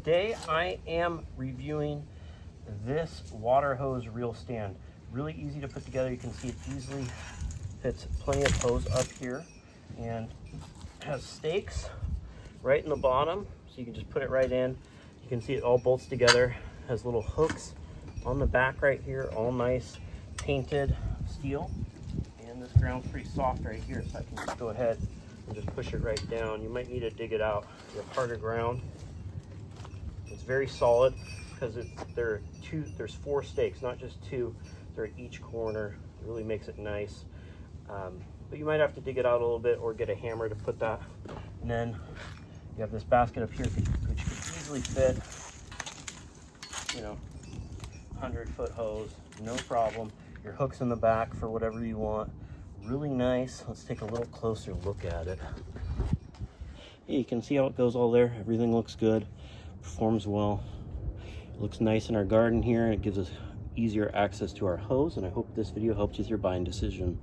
Today I am reviewing this water hose reel stand. Really easy to put together. You can see it easily fits plenty of hose up here and has stakes right in the bottom, so you can just put it right in. You can see it all bolts together. Has little hooks on the back right here, all nice painted steel. And this ground's pretty soft right here, so I can just go ahead and just push it right down. You might need to dig it out. You have harder ground. It's very solid because there's 4 stakes, not just 2. They're at each corner. It really makes it nice. But you might have to dig it out a little bit or get a hammer to put that. And then you have this basket up here which could easily fit, 100-foot hose, no problem. Your hook's in the back for whatever you want. Really nice. Let's take a little closer look at it. Yeah, you can see how it goes all there. Everything looks good, performs well. It looks nice in our garden here, and it gives us easier access to our hose. And I hope this video helped you with your buying decision.